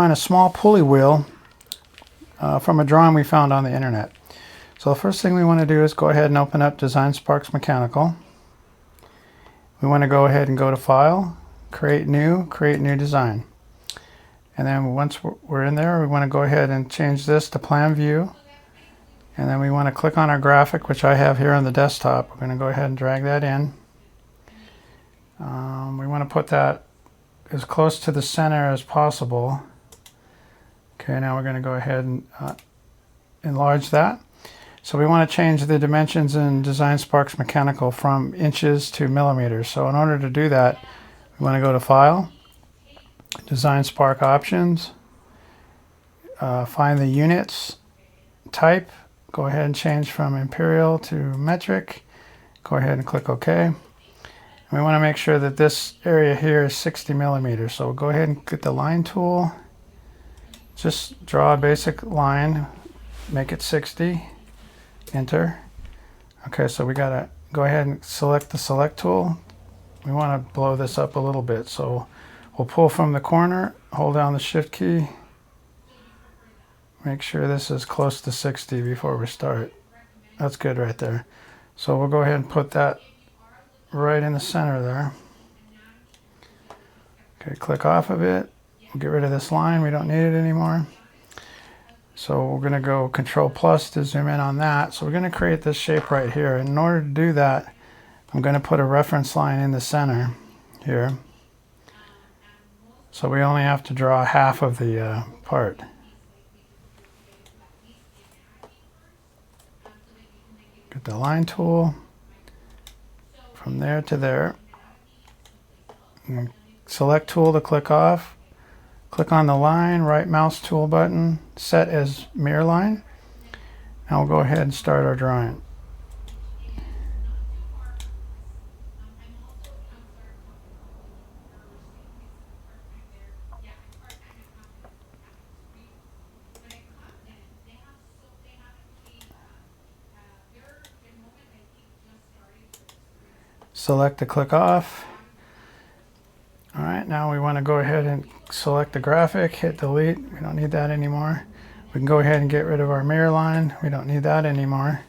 drawing a small pulley wheel from a drawing we found on the internet. So the first thing we want to do is go ahead and open up Design Sparks Mechanical. We want to go ahead and go to File, Create New Design. And then once we're in there, we want to go ahead and change this to Plan View. And then we want to click on our graphic, which I have here on the desktop. We're going to go ahead and drag that in. We want to put that as close to the center as possible. Okay, now we're going to go ahead and enlarge that. So we want to change the dimensions in Design Sparks Mechanical from inches to millimeters. So in order to do that, we want to go to File, Design Spark Options, find the units type, go ahead and change from imperial to metric, go ahead and click OK. And we want to make sure that this area here is 60 millimeters. So we'll go ahead and get the line tool, just draw a basic line, make it 60, enter. Okay, so we got to go ahead and select the select tool. We want to blow this up a little bit, so we'll pull from the corner, hold down the shift key, make sure this is close to 60 before we start. That's good right there. So we'll go ahead and put that right in the center there. Okay, click off of it. We'll get rid of this line, we don't need it anymore. So we're going to go Control plus to zoom in on that. So we're going to create this shape right here. And in order to do that, I'm going to put a reference line in the center here. So we only have to draw half of the part. Get the line tool from there to there. And select tool to click off. Click on the line, right mouse tool button, set as mirror line. Now we'll go ahead and start our drawing. Select to click off. All right, now we want to go ahead and select the graphic, hit delete. We don't need that anymore. We can go ahead and get rid of our mirror line. We don't need that anymore.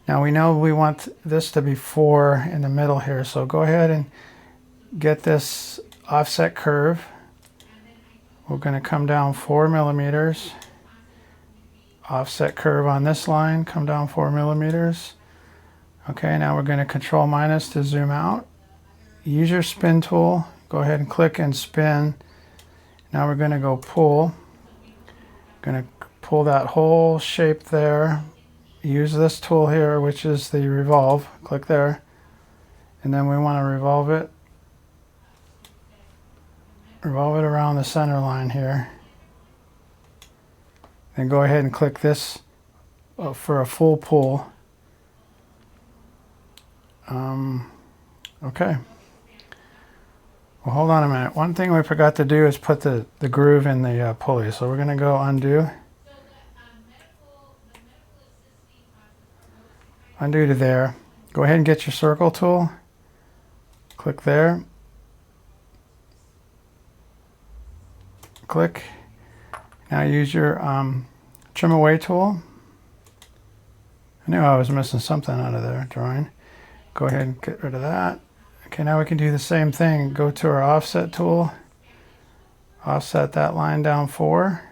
Now we know we want this to be 4 in the middle here, so go ahead and get this offset curve. We're going to come down 4 millimeters. Offset curve on this line, come down 4 millimeters. Okay, now we're going to Control minus to zoom out. Use your spin tool. Go ahead and click and spin. Now we're going to go pull. Going to pull that whole shape there. Use this tool here, which is the revolve. Click there. And then we want to revolve it. Revolve it around the center line here. Then go ahead and click this for a full pull. Okay. Well, hold on a minute. One thing we forgot to do is put the groove in the pulley. So we're going to go undo. Undo to there. Go ahead and get your circle tool. Click there. Click. Now use your trim away tool. I knew I was missing something out of there drawing. Go ahead and get rid of that. Okay, now we can do the same thing. Go to our offset tool. Offset that line down 4.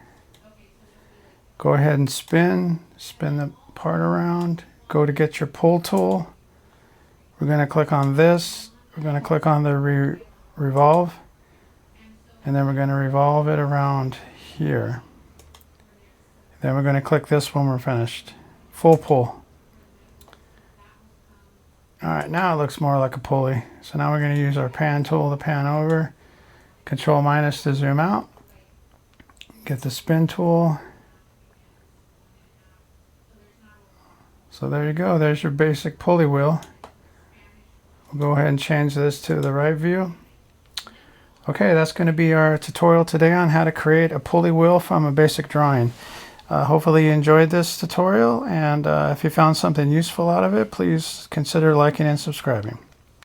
Go ahead and spin. Spin the part around. Go to get your pull tool. We're going to click on this. We're going to click on the revolve. And then we're going to revolve it around here. Then we're going to click this when we're finished. Full pull. Alright, now it looks more like a pulley. So now we're going to use our pan tool to pan over. Control minus to zoom out. Get the spin tool. So there you go. There's your basic pulley wheel. We'll go ahead and change this to the right view. Okay, that's going to be our tutorial today on how to create a pulley wheel from a basic drawing. Hopefully you enjoyed this tutorial, and if you found something useful out of it, please consider liking and subscribing.